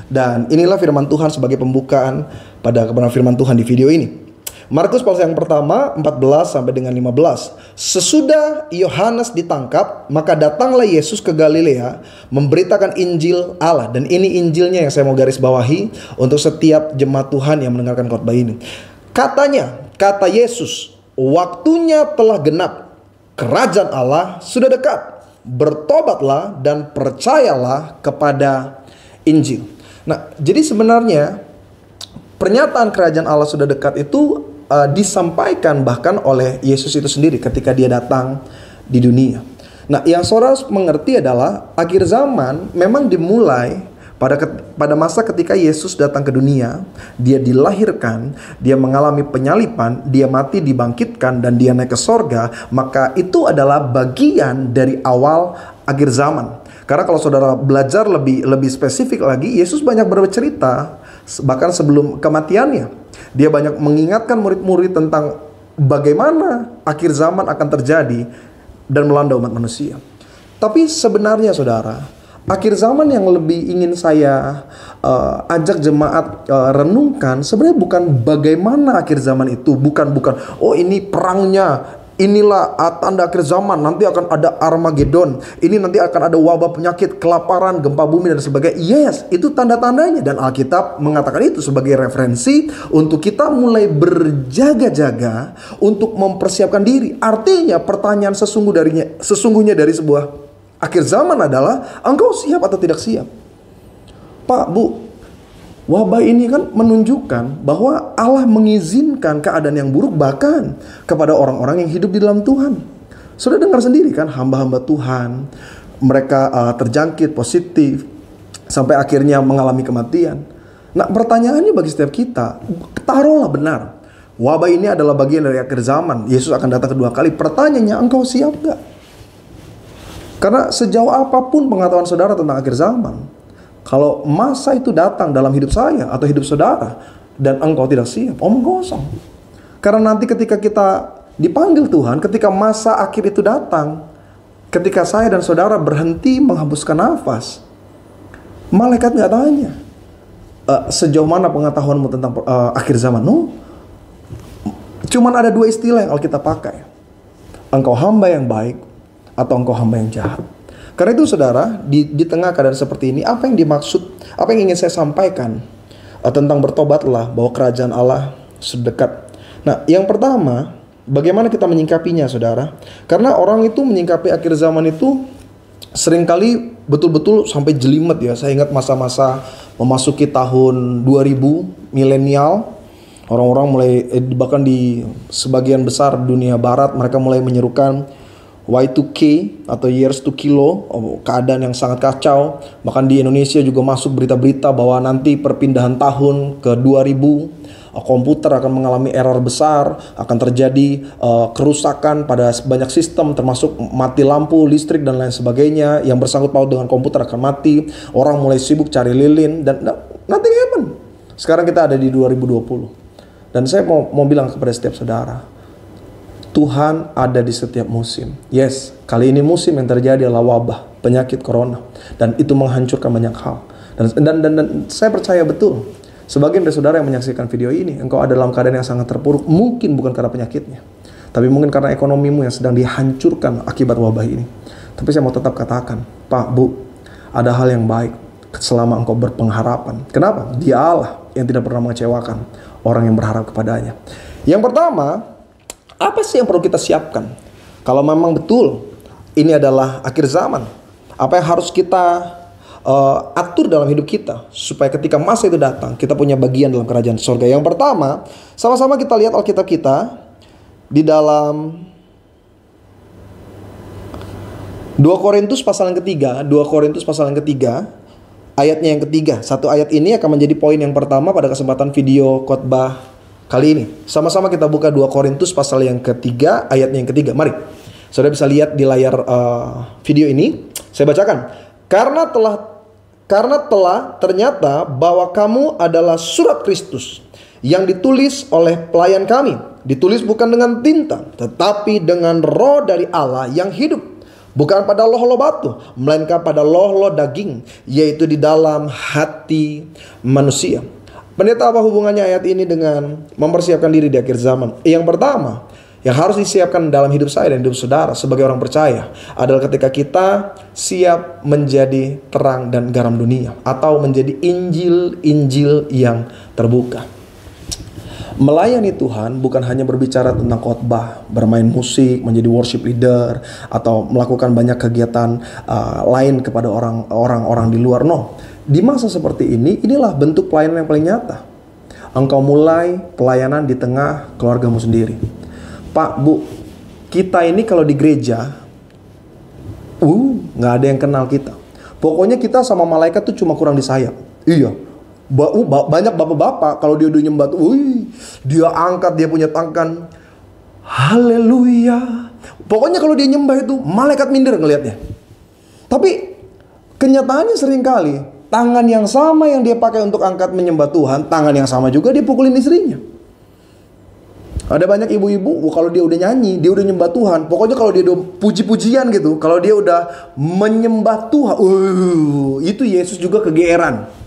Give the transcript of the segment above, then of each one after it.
Dan inilah firman Tuhan sebagai pembukaan pada kebenaran firman Tuhan di video ini. Markus pasal yang pertama 14 sampai dengan 15. Sesudah Yohanes ditangkap, maka datanglah Yesus ke Galilea memberitakan Injil Allah. Dan ini Injilnya yang saya mau garis bawahi untuk setiap jemaat Tuhan yang mendengarkan khotbah ini. Kata Yesus, waktunya telah genap, kerajaan Allah sudah dekat. Bertobatlah dan percayalah kepada Injil. Nah, jadi sebenarnya pernyataan kerajaan Allah sudah dekat itu disampaikan bahkan oleh Yesus itu sendiri ketika dia datang di dunia. Nah, yang saudara mengerti adalah akhir zaman memang dimulai pada masa ketika Yesus datang ke dunia. Dia dilahirkan, dia mengalami penyalipan, dia mati, dibangkitkan, dan dia naik ke sorga. Maka itu adalah bagian dari awal akhir zaman. Karena kalau saudara belajar lebih spesifik lagi, Yesus banyak bercerita bahkan sebelum kematiannya. Dia banyak mengingatkan murid-murid tentang bagaimana akhir zaman akan terjadi dan melanda umat manusia. Tapi sebenarnya saudara, akhir zaman yang lebih ingin saya ajak jemaat renungkan sebenarnya bukan bagaimana akhir zaman itu, bukan oh ini perangnya, inilah tanda akhir zaman, nanti akan ada Armageddon, ini nanti akan ada wabah penyakit, kelaparan, gempa bumi dan sebagainya. Yes, itu tanda-tandanya dan Alkitab mengatakan itu sebagai referensi untuk kita mulai berjaga-jaga untuk mempersiapkan diri. Artinya pertanyaan sesungguhnya dari sebuah akhir zaman adalah, engkau siap atau tidak siap? Pak, Bu, wabah ini kan menunjukkan bahwa Allah mengizinkan keadaan yang buruk bahkan kepada orang-orang yang hidup di dalam Tuhan. Sudah dengar sendiri kan, hamba-hamba Tuhan, mereka terjangkit positif sampai akhirnya mengalami kematian. Nah, pertanyaannya bagi setiap kita, taruhlah benar, wabah ini adalah bagian dari akhir zaman, Yesus akan datang kedua kali. Pertanyaannya, engkau siap gak? Karena sejauh apapun pengetahuan saudara tentang akhir zaman, kalau masa itu datang dalam hidup saya atau hidup saudara dan engkau tidak siap, omong kosong. Karena nanti ketika kita dipanggil Tuhan, ketika masa akhir itu datang, ketika saya dan saudara berhenti menghembuskan nafas, malaikat nggak tanya sejauh mana pengetahuanmu tentang akhir zaman. No, cuman ada dua istilah yang Alkitab pakai: engkau hamba yang baik atau engkau hamba yang jahat. Karena itu saudara, di tengah keadaan seperti ini, apa yang dimaksud, apa yang ingin saya sampaikan tentang bertobatlah, bahwa kerajaan Allah sedekat. Nah, yang pertama, bagaimana kita menyingkapinya saudara? Karena orang itu menyingkapi akhir zaman itu seringkali betul-betul sampai jelimet ya. Saya ingat masa-masa memasuki tahun 2000 milenial, orang-orang mulai bahkan di sebagian besar dunia barat mereka mulai menyerukan Y2K atau years to kilo, keadaan yang sangat kacau. Bahkan di Indonesia juga masuk berita-berita bahwa nanti perpindahan tahun ke 2000, komputer akan mengalami error besar, akan terjadi kerusakan pada banyak sistem termasuk mati lampu, listrik dan lain sebagainya. Yang bersangkut paut dengan komputer akan mati. Orang mulai sibuk cari lilin dan nothing happen. Sekarang kita ada di 2020. Dan saya mau bilang kepada setiap saudara, Tuhan ada di setiap musim. Yes, kali ini musim yang terjadi adalah wabah, penyakit corona. Dan itu menghancurkan banyak hal. Dan saya percaya betul, sebagian dari saudara yang menyaksikan video ini, engkau ada dalam keadaan yang sangat terpuruk. Mungkin bukan karena penyakitnya, tapi mungkin karena ekonomimu yang sedang dihancurkan akibat wabah ini. Tapi saya mau tetap katakan, Pak, Bu, ada hal yang baik selama engkau berpengharapan. Kenapa? Dia Allah yang tidak pernah mengecewakan orang yang berharap kepadanya. Yang pertama, apa sih yang perlu kita siapkan? Kalau memang betul ini adalah akhir zaman, apa yang harus kita atur dalam hidup kita supaya ketika masa itu datang kita punya bagian dalam kerajaan surga? Yang pertama, sama-sama kita lihat Alkitab kita di dalam 2 Korintus pasal yang ketiga, 2 Korintus pasal yang ketiga, ayatnya yang ketiga. Satu ayat ini akan menjadi poin yang pertama pada kesempatan video khotbah kali ini. Sama-sama kita buka 2 Korintus pasal yang ketiga, ayatnya yang ketiga. Mari, saudara bisa lihat di layar video ini. Saya bacakan. Karena telah ternyata bahwa kamu adalah surat Kristus yang ditulis oleh pelayan kami. Ditulis bukan dengan tinta, tetapi dengan roh dari Allah yang hidup. Bukan pada loh-loh batu, melainkan pada loh-loh daging, yaitu di dalam hati manusia. Pendeta, apa hubungannya ayat ini dengan mempersiapkan diri di akhir zaman? Yang pertama, yang harus disiapkan dalam hidup saya dan hidup saudara sebagai orang percaya adalah ketika kita siap menjadi terang dan garam dunia, atau menjadi Injil yang terbuka. Melayani Tuhan bukan hanya berbicara tentang khotbah, bermain musik, menjadi worship leader, atau melakukan banyak kegiatan lain kepada orang-orang di luar. No, di masa seperti ini, inilah bentuk pelayanan yang paling nyata. Engkau mulai pelayanan di tengah keluargamu sendiri. Pak, Bu, kita ini kalau di gereja, nggak ada yang kenal kita. Pokoknya kita sama malaikat tuh cuma kurang di sayap. Iya. Banyak bapak-bapak kalau dia udah nyembah tuh, dia angkat, dia punya tangan, haleluya. Pokoknya kalau dia nyembah itu malaikat minder ngelihatnya. Tapi kenyataannya seringkali tangan yang sama yang dia pakai untuk angkat menyembah Tuhan, tangan yang sama juga dia pukulin istrinya. Ada banyak ibu-ibu kalau dia udah nyanyi, dia udah nyembah Tuhan. Pokoknya kalau dia udah puji-pujian gitu, kalau dia udah menyembah Tuhan, itu Yesus juga kegeeran.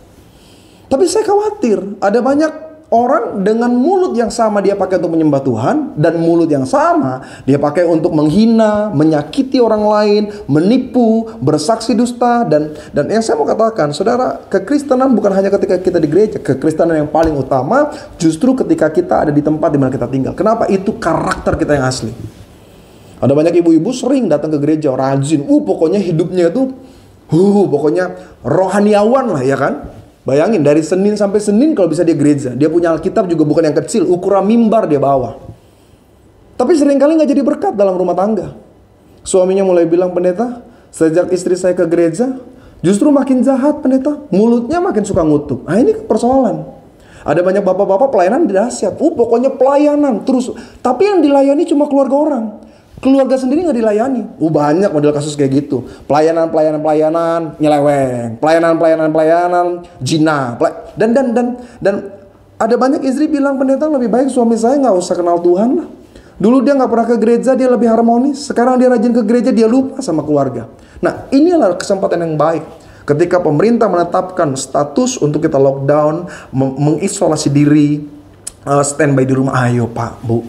Tapi saya khawatir, ada banyak orang dengan mulut yang sama dia pakai untuk menyembah Tuhan, dan mulut yang sama dia pakai untuk menghina, menyakiti orang lain, menipu, bersaksi dusta. Dan yang saya mau katakan, saudara, kekristenan bukan hanya ketika kita di gereja. Kekristenan yang paling utama justru ketika kita ada di tempat di mana kita tinggal. Kenapa? Itu karakter kita yang asli. Ada banyak ibu-ibu sering datang ke gereja, rajin, pokoknya hidupnya itu pokoknya rohaniawan lah, ya kan? Bayangin, dari Senin sampai Senin kalau bisa dia gereja. Dia punya Alkitab juga bukan yang kecil, ukuran mimbar dia bawa. Tapi seringkali gak jadi berkat dalam rumah tangga. Suaminya mulai bilang, pendeta, sejak istri saya ke gereja, justru makin jahat, pendeta. Mulutnya makin suka ngutuk. Nah, ini persoalan. Ada banyak bapak-bapak pelayanan dahsyat. Pokoknya pelayanan terus. Tapi yang dilayani cuma keluarga orang. Keluarga sendiri nggak dilayani. Banyak model kasus kayak gitu. Pelayanan nyeleweng, pelayanan zina, dan ada banyak istri bilang, pendeta, lebih baik suami saya nggak usah kenal Tuhan lah. Dulu dia nggak pernah ke gereja, dia lebih harmonis. Sekarang dia rajin ke gereja, dia lupa sama keluarga. Nah, inilah kesempatan yang baik. Ketika pemerintah menetapkan status untuk kita lockdown, mengisolasi diri, standby di rumah. Ayo Pak, Bu,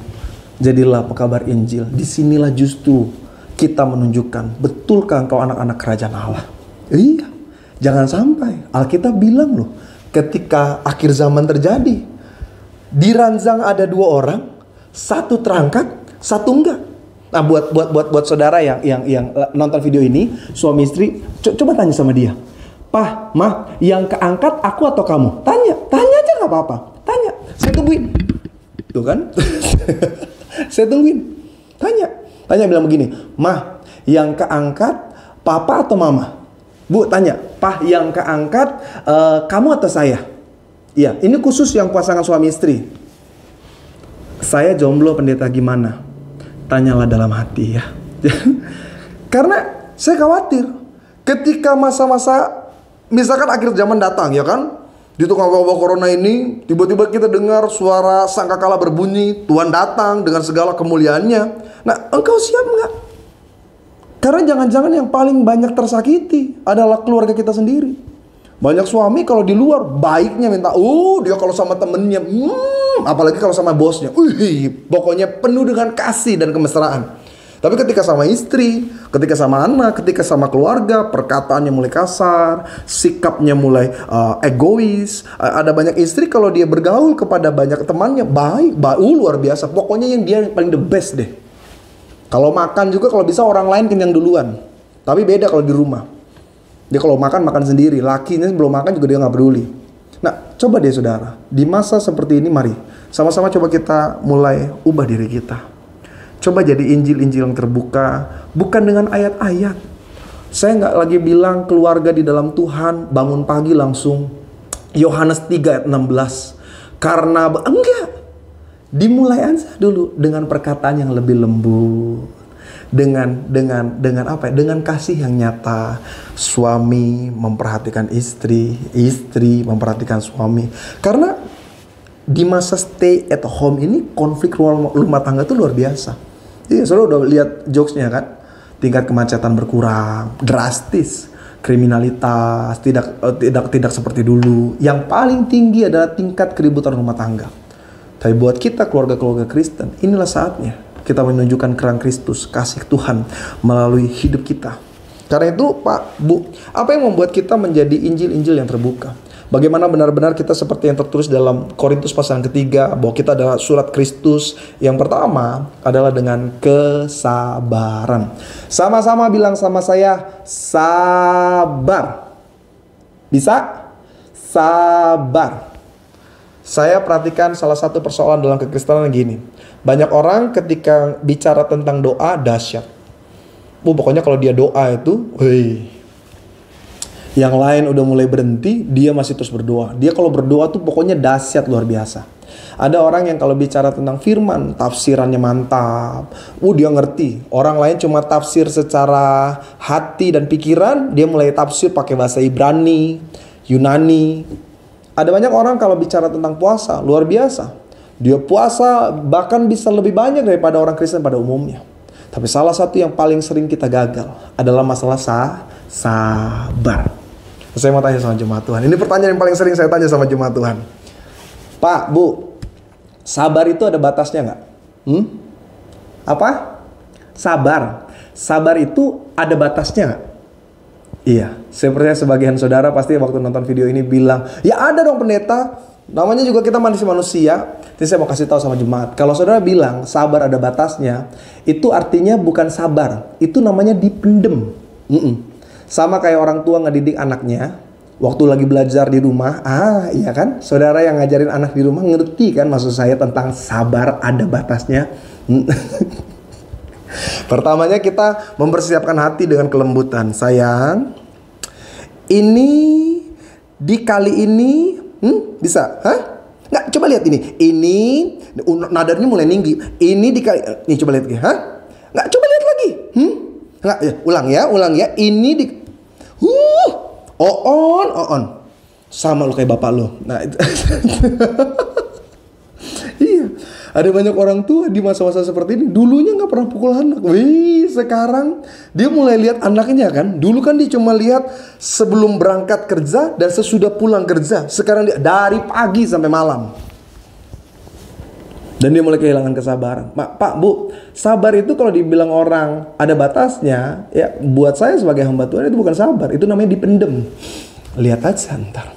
jadilah pekabar Injil. Disinilah justru kita menunjukkan, betulkah engkau anak-anak kerajaan Allah? Iya, jangan sampai. Alkitab bilang loh, ketika akhir zaman terjadi, di ranjang ada 2 orang, satu terangkat, satu enggak. Nah, buat saudara yang nonton video ini, suami istri, coba tanya sama dia, Pak, Ma, yang keangkat aku atau kamu? Tanya aja nggak apa-apa. Tanya, saya tungguin. Tuh kan? Saya tungguin. Tanya bilang begini, Ma, yang keangkat papa atau mama? Bu, tanya, Pak, yang keangkat kamu atau saya? Iya, ini khusus yang pasangan suami istri. Saya jomblo, pendeta, gimana? Tanyalah dalam hati ya. Karena saya khawatir ketika masa-masa misalkan akhir zaman datang, ya kan? Di tengah wabah corona ini, tiba-tiba kita dengar suara sangkakala berbunyi, Tuhan datang dengan segala kemuliaannya. Nah, engkau siap nggak? Karena jangan-jangan yang paling banyak tersakiti adalah keluarga kita sendiri. Banyak suami kalau di luar baiknya minta, dia kalau sama temennya, apalagi kalau sama bosnya, pokoknya penuh dengan kasih dan kemesraan. Tapi ketika sama istri, ketika sama anak, ketika sama keluarga, perkataannya mulai kasar, sikapnya mulai egois. Ada banyak istri kalau dia bergaul kepada banyak temannya, baik, luar biasa. Pokoknya yang dia paling the best deh. Kalau makan juga kalau bisa orang lain kenyang duluan. Tapi beda kalau di rumah. Dia kalau makan sendiri. Lakinya belum makan juga dia gak peduli. Nah, coba deh saudara, di masa seperti ini mari sama-sama coba kita mulai ubah diri kita. Coba jadi Injil yang terbuka, bukan dengan ayat-ayat. Saya nggak lagi bilang keluarga di dalam Tuhan bangun pagi langsung Yohanes 3 ayat 16. Karena enggak. Dimulai aja dulu dengan perkataan yang lebih lembut. Dengan apa ya? Dengan kasih yang nyata. Suami memperhatikan istri, istri memperhatikan suami. Karena di masa stay at home ini konflik rumah tangga itu luar biasa. Iya, saudara udah lihat jokesnya kan? tingkat kemacetan berkurang drastis, kriminalitas tidak seperti dulu. Yang paling tinggi adalah tingkat keributan rumah tangga. Tapi buat kita keluarga-keluarga Kristen, inilah saatnya kita menunjukkan kerang Kristus, kasih Tuhan melalui hidup kita. Karena itu Pak, Bu, apa yang membuat kita menjadi Injil-Injil yang terbuka? Bagaimana benar-benar kita seperti yang tertulis dalam Korintus pasal yang ketiga, bahwa kita adalah surat Kristus. Yang pertama adalah dengan kesabaran. Sama-sama bilang sama saya, sabar. Bisa? Sabar. Saya perhatikan salah satu persoalan dalam kekristenan gini. Banyak orang ketika bicara tentang doa dahsyat. Pokoknya kalau dia doa itu, yang lain udah mulai berhenti, dia masih terus berdoa. Dia kalau berdoa tuh pokoknya dahsyat luar biasa. Ada orang yang kalau bicara tentang firman, tafsirannya mantap. Dia ngerti. Orang lain cuma tafsir secara hati dan pikiran, dia mulai tafsir pakai bahasa Ibrani, Yunani. Ada banyak orang kalau bicara tentang puasa, luar biasa. Dia puasa bahkan bisa lebih banyak daripada orang Kristen pada umumnya. Tapi salah satu yang paling sering kita gagal adalah masalah sabar. Saya mau tanya sama jemaat Tuhan. Ini pertanyaan yang paling sering saya tanya sama jemaat Tuhan. Pak, Bu, sabar itu ada batasnya nggak? Apa? Sabar. Sabar itu ada batasnya nggak? Iya, saya percaya sebagian saudara pasti waktu nonton video ini bilang, ya ada dong pendeta, namanya juga kita manusia. Jadi saya mau kasih tahu sama jemaat, kalau saudara bilang sabar ada batasnya, itu artinya bukan sabar, itu namanya dipendem. Sama kayak orang tua ngedidik anaknya, waktu lagi belajar di rumah, iya kan, saudara yang ngajarin anak di rumah ngerti kan maksud saya tentang sabar ada batasnya. Pertamanya kita mempersiapkan hati dengan kelembutan. Sayang, ini dikali ini bisa? Nggak, coba lihat ini. Ini nadarnya mulai tinggi. Ini dikali, nih coba lihat lagi. Nggak, coba lihat lagi. Nggak, ya, ulang ya. Ini di on. Sama lo kayak bapak lo. Nah, itu. Iya. Ada banyak orang tua di masa-masa seperti ini dulunya nggak pernah pukul anak. Sekarang dia mulai lihat anaknya kan. Dulu kan dia cuma lihat sebelum berangkat kerja dan sesudah pulang kerja. Sekarang dia dari pagi sampai malam. Dan dia mulai kehilangan kesabaran. Pak, Bu, sabar itu kalau dibilang orang ada batasnya, ya buat saya sebagai hamba Tuhan itu bukan sabar, itu namanya dipendem. Lihat aja ntar.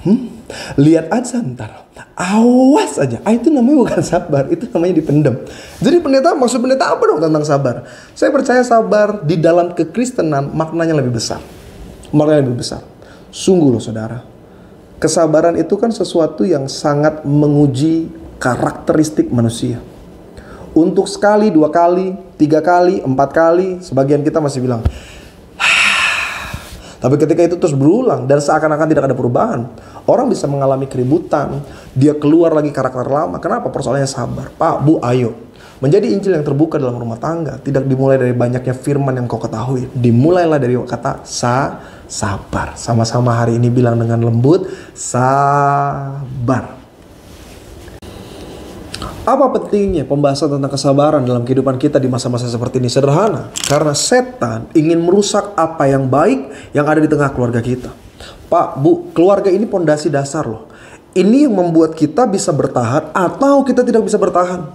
Lihat aja ntar. Awas aja. Itu namanya bukan sabar, itu namanya dipendem. Jadi maksud pendeta apa dong tentang sabar? Saya percaya sabar di dalam kekristenan maknanya lebih besar. Maknanya lebih besar. Sungguh loh saudara. Kesabaran itu kan sesuatu yang sangat menguji karakteristik manusia. Untuk sekali, 2 kali, 3 kali, 4 kali, sebagian kita masih bilang, tapi ketika itu terus berulang dan seakan-akan tidak ada perubahan, orang bisa mengalami keributan, dia keluar lagi karakter lama. Kenapa? Persoalannya sabar. Pak, Bu, ayo. Menjadi Injil yang terbuka dalam rumah tangga tidak dimulai dari banyaknya firman yang kau ketahui. Dimulailah dari kata sabar. Sama-sama hari ini bilang dengan lembut, sabar. Apa pentingnya pembahasan tentang kesabaran dalam kehidupan kita di masa-masa seperti ini? Sederhana, karena setan ingin merusak apa yang baik yang ada di tengah keluarga kita. Pak, Bu, keluarga ini pondasi dasar loh. Ini yang membuat kita bisa bertahan atau kita tidak bisa bertahan.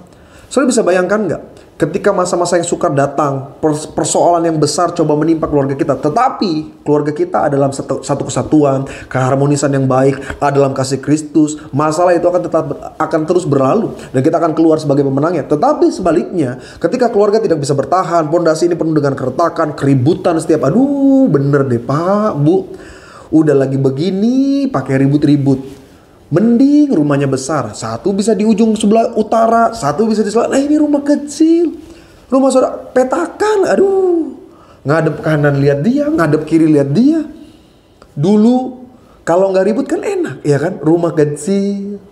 Saudara bisa bayangkan nggak? Ketika masa-masa yang sukar datang, persoalan yang besar coba menimpa keluarga kita. Tetapi keluarga kita adalah satu kesatuan, keharmonisan yang baik, dalam kasih Kristus. Masalah itu akan terus berlalu dan kita akan keluar sebagai pemenangnya. Tetapi sebaliknya, ketika keluarga tidak bisa bertahan, pondasi ini penuh dengan keretakan, keributan setiap. Aduh, bener deh Pak, Bu. Udah lagi begini, pakai ribut-ribut. Mending rumahnya besar, satu bisa di ujung sebelah utara, satu bisa di sebelah. Nah ini rumah kecil, rumah saudara petakan, aduh, ngadep kanan lihat dia, ngadep kiri lihat dia. Dulu kalau nggak ribut kan enak, ya kan? Rumah kecil,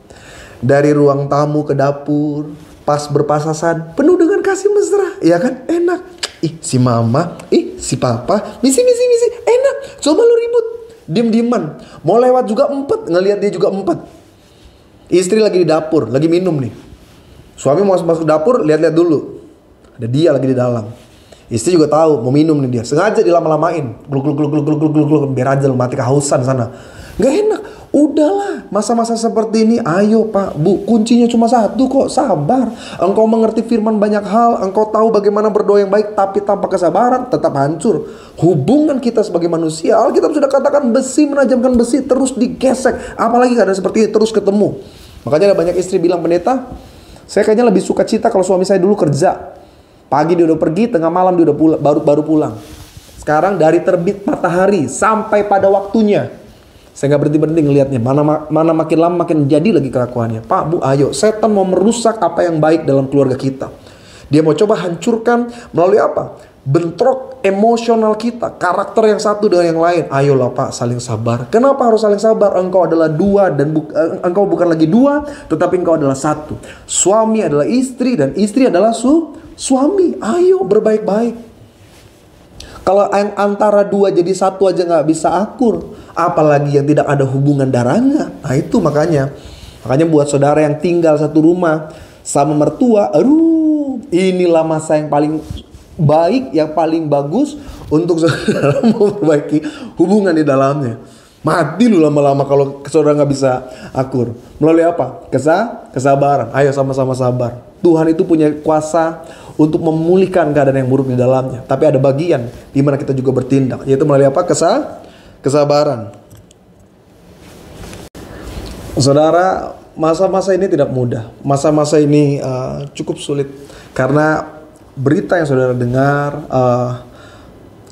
dari ruang tamu ke dapur, pas berpasasan, penuh dengan kasih mesra, ya kan? Enak. Si mama, si papa, misi, enak. Coba lu ribut. Diem-dieman, mau lewat juga empet, ngelihat dia juga empet. Istri lagi di dapur, lagi minum nih. Suami mau masuk dapur, lihat-lihat dulu. Ada dia lagi di dalam. Istri juga tahu mau minum nih dia, sengaja dilama-lamain, gluk gluk gluk gluk gluk gluk gluk gluk, biar aja lu mati kehausan sana. Gak enak. Udahlah, masa-masa seperti ini, ayo Pak, Bu, kuncinya cuma satu kok, sabar. Engkau mengerti firman banyak hal, engkau tahu bagaimana berdoa yang baik, tapi tanpa kesabaran tetap hancur. Hubungan kita sebagai manusia, Alkitab sudah katakan besi menajamkan besi, terus digesek. Apalagi keadaan seperti ini, terus ketemu. Makanya ada banyak istri bilang, pendeta, saya kayaknya lebih suka cita kalau suami saya dulu kerja. Pagi dia udah pergi, tengah malam dia udah pulang, baru pulang. Sekarang dari terbit matahari sampai pada waktunya, saya nggak berhenti ngelihatnya. Mana makin lama makin jadi lagi kelakuannya. Pak, Bu, ayo. Setan mau merusak apa yang baik dalam keluarga kita. Dia mau coba hancurkan melalui apa? Bentrok emosional kita. Karakter yang satu dengan yang lain. Ayolah Pak, saling sabar. Kenapa harus saling sabar? Engkau adalah dua dan engkau bukan lagi dua, tetapi engkau adalah satu. Suami adalah istri dan istri adalah suami. Ayo berbaik-baik. Kalau yang antara dua jadi satu aja nggak bisa akur, apalagi yang tidak ada hubungan darahnya. Nah itu makanya buat saudara yang tinggal satu rumah sama mertua, aduh, inilah masa yang paling baik, yang paling bagus untuk saudara memperbaiki hubungan di dalamnya. Mati lu lama-lama kalau saudara nggak bisa akur. Melalui apa? Kesabaran. Ayo sama-sama sabar. Tuhan itu punya kuasa untuk memulihkan keadaan yang buruk di dalamnya. Tapi ada bagian di mana kita juga bertindak, yaitu melalui apa? Kesabaran. Saudara, masa-masa ini tidak mudah. Masa-masa ini cukup sulit karena berita yang saudara dengar,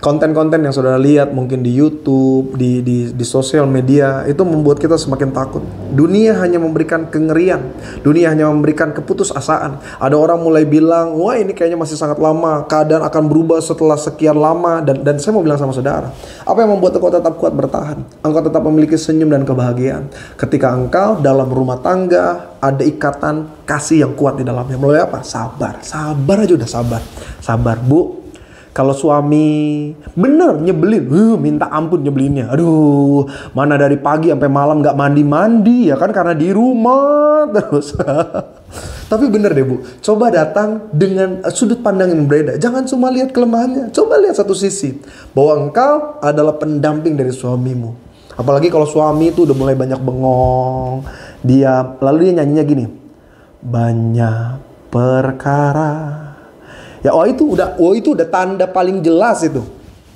konten-konten yang saudara lihat mungkin di YouTube, di sosial media, itu membuat kita semakin takut. Dunia hanya memberikan kengerian, dunia hanya memberikan keputusasaan. Ada orang mulai bilang, wah ini kayaknya masih sangat lama, keadaan akan berubah setelah sekian lama. Dan saya mau bilang sama saudara, apa yang membuat engkau tetap kuat bertahan? Engkau tetap memiliki senyum dan kebahagiaan ketika engkau dalam rumah tangga ada ikatan kasih yang kuat di dalamnya. Melalui apa? Sabar aja udah sabar. Bu, kalau suami bener nyebelin, minta ampun nyebelinnya. Aduh, mana dari pagi sampai malam gak mandi-mandi ya kan, karena di rumah terus. Tapi bener deh Bu, coba datang dengan sudut pandang yang berbeda. Jangan cuma lihat kelemahannya, coba lihat satu sisi, bahwa engkau adalah pendamping dari suamimu. Apalagi kalau suami itu udah mulai banyak bengong, lalu dia nyanyinya gini, banyak perkara. Ya, itu udah tanda paling jelas itu.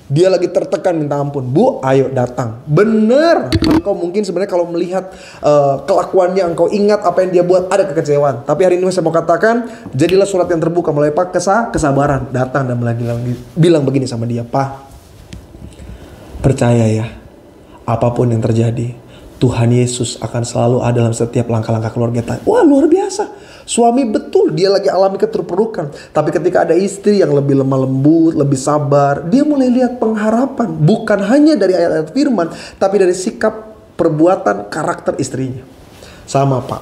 Dia lagi tertekan minta ampun. Bu, ayo datang. Bener. Engkau mungkin sebenarnya kalau melihat kelakuannya, engkau ingat apa yang dia buat, ada kekecewaan. Tapi hari ini saya mau katakan, jadilah surat yang terbuka melalui kesabaran. Datang dan bilang begini sama dia, Pak, percaya ya, apapun yang terjadi, Tuhan Yesus akan selalu ada dalam setiap langkah-langkah keluarga kita. Wah, luar biasa. Suami betul, dia lagi alami keterpurukan. Tapi ketika ada istri yang lebih lemah lembut, lebih sabar, dia mulai lihat pengharapan. Bukan hanya dari ayat-ayat firman, tapi dari sikap, perbuatan, karakter istrinya. Sama Pak,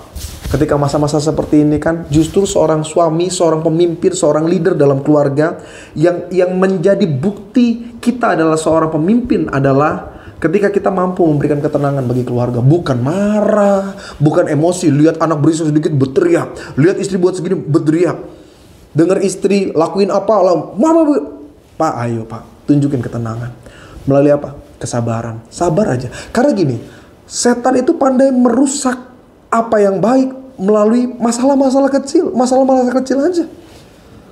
ketika masa-masa seperti ini kan, justru seorang suami, seorang pemimpin, seorang leader dalam keluarga, yang menjadi bukti kita adalah seorang pemimpin adalah ketika kita mampu memberikan ketenangan bagi keluarga. Bukan marah, bukan emosi. Lihat anak berisik sedikit berteriak, lihat istri buat segini berteriak, dengar istri lakuin apa, mama Pak, ayo Pak, tunjukin ketenangan. Melalui apa? Kesabaran. Sabar aja. Karena gini, setan itu pandai merusak apa yang baik melalui masalah-masalah kecil aja.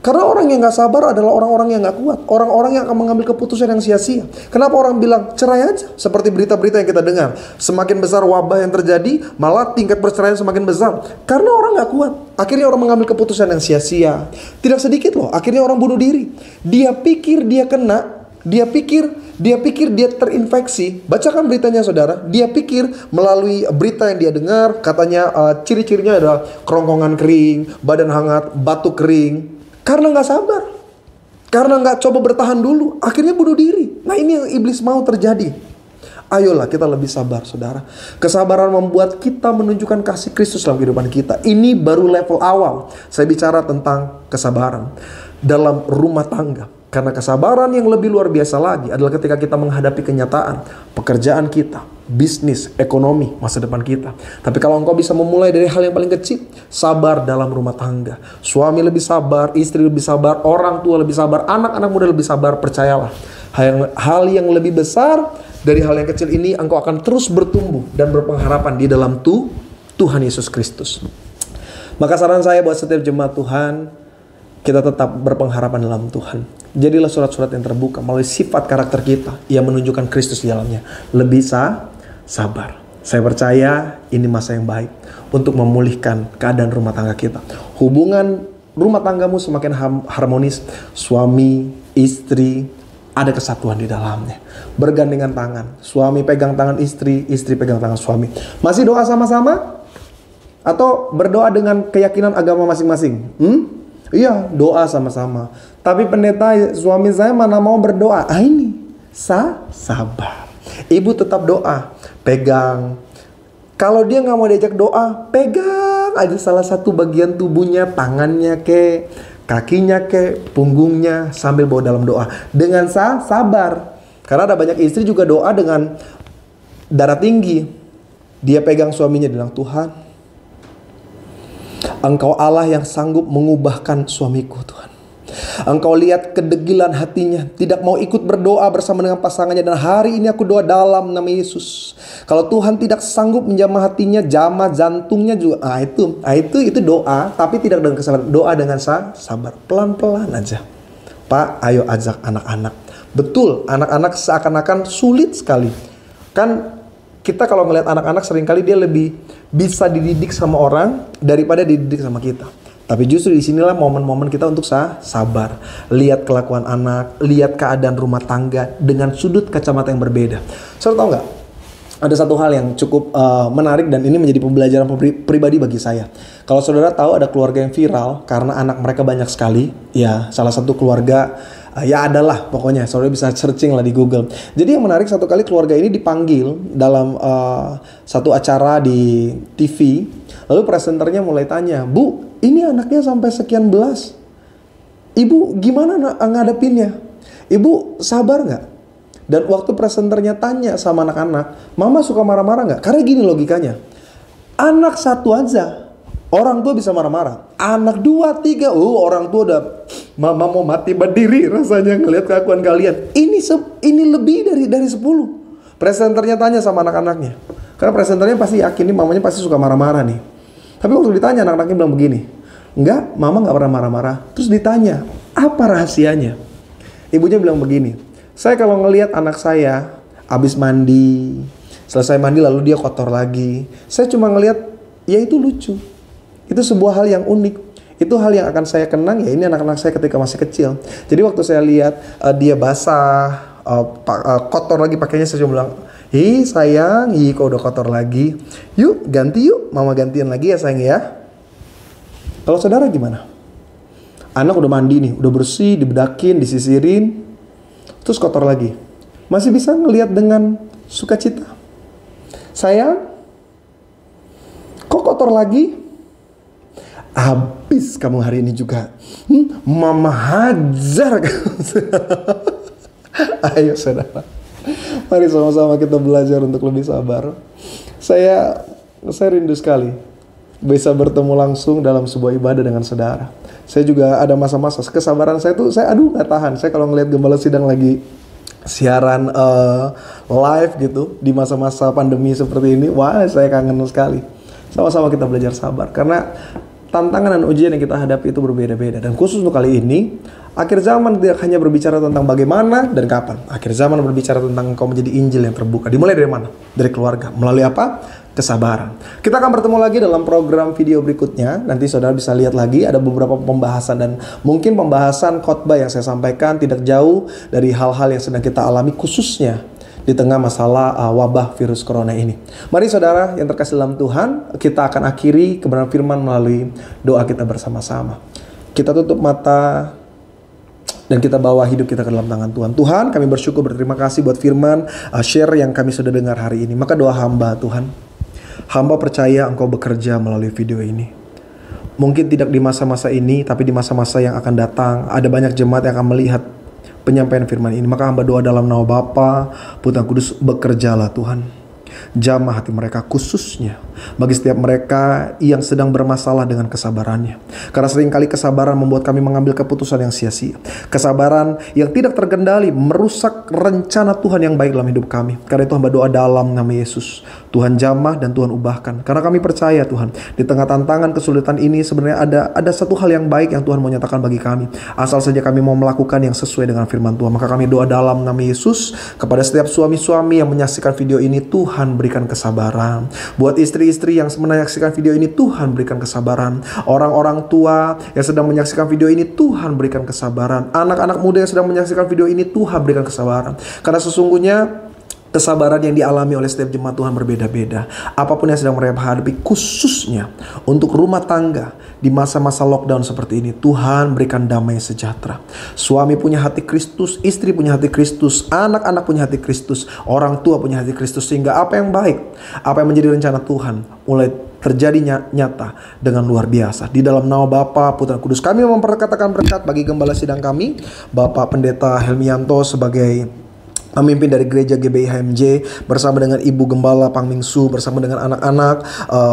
Karena orang yang gak sabar adalah orang-orang yang gak kuat. Orang-orang yang akan mengambil keputusan yang sia-sia. Kenapa orang bilang cerai aja? Seperti berita-berita yang kita dengar. Semakin besar wabah yang terjadi, malah tingkat perceraian semakin besar. Karena orang gak kuat. Akhirnya orang mengambil keputusan yang sia-sia. Tidak sedikit loh, akhirnya orang bunuh diri. Dia pikir dia kena, dia pikir dia terinfeksi. Bacakan beritanya saudara. Dia pikir melalui berita yang dia dengar, katanya ciri-cirinya adalah kerongkongan kering, badan hangat, batuk kering. Karena gak sabar, karena gak coba bertahan dulu, akhirnya bunuh diri. Nah ini yang iblis mau terjadi. Ayolah kita lebih sabar saudara. Kesabaran membuat kita menunjukkan kasih Kristus dalam kehidupan kita. Ini baru level awal. Saya bicara tentang kesabaran dalam rumah tangga. Karena kesabaran yang lebih luar biasa lagi adalah ketika kita menghadapi kenyataan pekerjaan kita, bisnis, ekonomi, masa depan kita. Tapi kalau engkau bisa memulai dari hal yang paling kecil, sabar dalam rumah tangga. Suami lebih sabar, istri lebih sabar, orang tua lebih sabar, anak-anak muda lebih sabar, percayalah. Hal yang lebih besar dari hal yang kecil ini, engkau akan terus bertumbuh dan berpengharapan di dalam Tuhan Yesus Kristus. Maka saran saya buat setiap jemaat Tuhan, kita tetap berpengharapan dalam Tuhan. Jadilah surat-surat yang terbuka melalui sifat karakter kita yang menunjukkan Kristus di dalamnya. Lebih sabar. Saya percaya ini masa yang baik untuk memulihkan keadaan rumah tangga kita. Hubungan rumah tanggamu semakin harmonis. Suami, istri, ada kesatuan di dalamnya. Bergandengan tangan. Suami pegang tangan istri, istri pegang tangan suami. Masih doa sama-sama? Atau berdoa dengan keyakinan agama masing-masing? Iya, doa sama-sama. Tapi pendeta, suami saya mana mau berdoa? Ini sabar. Ibu tetap doa, pegang. Kalau dia nggak mau diajak doa, pegang aja salah satu bagian tubuhnya, tangannya ke, kakinya ke, punggungnya, sambil bawa dalam doa dengan sabar. Karena ada banyak istri juga doa dengan darah tinggi. Dia pegang suaminya, dia bilang, Tuhan, Engkau Allah yang sanggup mengubahkan suamiku, Tuhan. Engkau lihat kedegilan hatinya, tidak mau ikut berdoa bersama dengan pasangannya. Dan hari ini aku doa dalam nama Yesus. Kalau Tuhan tidak sanggup menjamah hatinya, jamah jantungnya juga. Itu doa, tapi tidak dengan kesabaran. Doa dengan sabar, pelan-pelan aja. Pak, ayo ajak anak-anak. Betul, anak-anak seakan-akan sulit sekali. Kan kita kalau ngelihat anak-anak seringkali dia lebih bisa dididik sama orang daripada dididik sama kita. Tapi justru disinilah momen-momen kita untuk sabar. Lihat kelakuan anak, lihat keadaan rumah tangga dengan sudut kacamata yang berbeda. Saudara tahu nggak? Ada satu hal yang cukup menarik dan ini menjadi pembelajaran pribadi bagi saya. Kalau saudara tahu ada keluarga yang viral karena anak mereka banyak sekali. Ya, salah satu keluarga, ya adalah pokoknya. Saudara bisa searching lah di Google. Jadi yang menarik, satu kali keluarga ini dipanggil dalam satu acara di TV. Lalu presenternya mulai tanya, Bu, ini anaknya sampai sekian belas. Ibu gimana ngadepinnya? Ibu sabar nggak? Dan waktu presenternya tanya sama anak-anak, Mama suka marah-marah nggak? Karena gini logikanya. Anak satu aja, orang tua bisa marah-marah. Anak 2, 3, orang tua udah, Mama mau mati berdiri rasanya ngelihat kelakuan kalian. Ini lebih dari 10. Presenternya tanya sama anak-anaknya. Karena presenternya pasti yakin nih mamanya pasti suka marah-marah nih. Tapi waktu ditanya anak-anaknya bilang begini, enggak, Mama nggak pernah marah-marah. Terus ditanya, apa rahasianya? Ibunya bilang begini, saya kalau ngelihat anak saya habis mandi, selesai mandi lalu dia kotor lagi, saya cuma ngelihat, ya itu lucu. Itu sebuah hal yang unik. Itu hal yang akan saya kenang, ya ini anak-anak saya ketika masih kecil. Jadi waktu saya lihat dia basah, kotor lagi pakainya, saya cuma bilang, Hi sayang, kok udah kotor lagi. Yuk ganti yuk, Mama gantian lagi ya sayang ya. Kalau saudara gimana? Anak udah mandi nih, udah bersih, dibedakin, disisirin, terus kotor lagi. Masih bisa ngelihat dengan sukacita. Sayang, kok kotor lagi? Habis kamu hari ini juga. Mama hajar. Ayo saudara, mari sama-sama kita belajar untuk lebih sabar. Saya rindu sekali bisa bertemu langsung dalam sebuah ibadah dengan saudara. Saya juga ada masa-masa kesabaran saya tuh, saya nggak tahan. Saya kalau ngelihat gembala sidang lagi siaran live gitu di masa-masa pandemi seperti ini, wah saya kangen sekali. Sama-sama kita belajar sabar karena tantangan dan ujian yang kita hadapi itu berbeda-beda. Dan khusus untuk kali ini, akhir zaman tidak hanya berbicara tentang bagaimana dan kapan. Akhir zaman berbicara tentang engkau menjadi Injil yang terbuka. Dimulai dari mana? Dari keluarga. Melalui apa? Kesabaran. Kita akan bertemu lagi dalam program video berikutnya. Nanti saudara bisa lihat lagi ada beberapa pembahasan dan mungkin pembahasan khotbah yang saya sampaikan tidak jauh dari hal-hal yang sedang kita alami khususnya di tengah masalah wabah virus corona ini. Mari saudara yang terkasih dalam Tuhan, kita akan akhiri kebenaran firman melalui doa kita bersama-sama. Kita tutup mata dan kita bawa hidup kita ke dalam tangan Tuhan. Tuhan, kami bersyukur, berterima kasih buat firman share yang kami sudah dengar hari ini. Maka doa hamba Tuhan, hamba percaya Engkau bekerja melalui video ini. Mungkin tidak di masa-masa ini, tapi di masa-masa yang akan datang, ada banyak jemaat yang akan melihat penyampaian firman ini. Maka hamba doa dalam nama Bapa, Putra, Kudus, bekerjalah Tuhan. Jamah hati mereka khususnya bagi setiap mereka yang sedang bermasalah dengan kesabarannya. Karena seringkali kesabaran membuat kami mengambil keputusan yang sia-sia. Kesabaran yang tidak terkendali merusak rencana Tuhan yang baik dalam hidup kami. Karena itu hamba doa dalam nama Yesus, Tuhan jamah dan Tuhan ubahkan. Karena kami percaya Tuhan, di tengah tantangan kesulitan ini sebenarnya ada satu hal yang baik yang Tuhan mau nyatakan bagi kami. Asal saja kami mau melakukan yang sesuai dengan firman Tuhan. Maka kami doa dalam nama Yesus kepada setiap suami-suami yang menyaksikan video ini, Tuhan berikan kesabaran. Buat istri-istri yang menyaksikan video ini, Tuhan berikan kesabaran. Orang-orang tua yang sedang menyaksikan video ini, Tuhan berikan kesabaran. Anak-anak muda yang sedang menyaksikan video ini, Tuhan berikan kesabaran. Karena sesungguhnya kesabaran yang dialami oleh setiap jemaat Tuhan berbeda-beda. Apapun yang sedang mereka hadapi, khususnya untuk rumah tangga di masa-masa lockdown seperti ini, Tuhan berikan damai sejahtera. Suami punya hati Kristus, istri punya hati Kristus, anak-anak punya hati Kristus, orang tua punya hati Kristus. Sehingga apa yang baik, apa yang menjadi rencana Tuhan mulai terjadi nyata dengan luar biasa. Di dalam nama Bapa, Putra, Kudus, kami memperkatakan berkat bagi gembala sidang kami, Bapak Pendeta Helmianto sebagai pemimpin dari gereja GBI HMJ, bersama dengan Ibu Gembala Pangmingsu, bersama dengan anak-anak,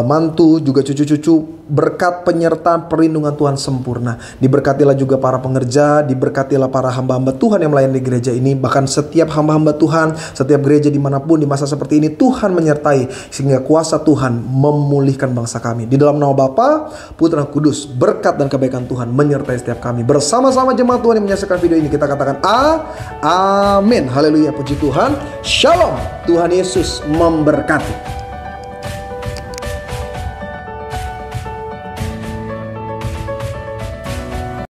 mantu, juga cucu-cucu. Berkat penyertaan perlindungan Tuhan sempurna. Diberkatilah juga para pengerja, diberkatilah para hamba-hamba Tuhan yang melayani di gereja ini. Bahkan setiap hamba-hamba Tuhan, setiap gereja dimanapun di masa seperti ini, Tuhan menyertai sehingga kuasa Tuhan memulihkan bangsa kami. Di dalam nama Bapa, Putra, Kudus, berkat dan kebaikan Tuhan menyertai setiap kami. Bersama-sama jemaat Tuhan yang menyaksikan video ini, kita katakan amin. Haleluya, puji Tuhan. Shalom. Tuhan Yesus memberkati.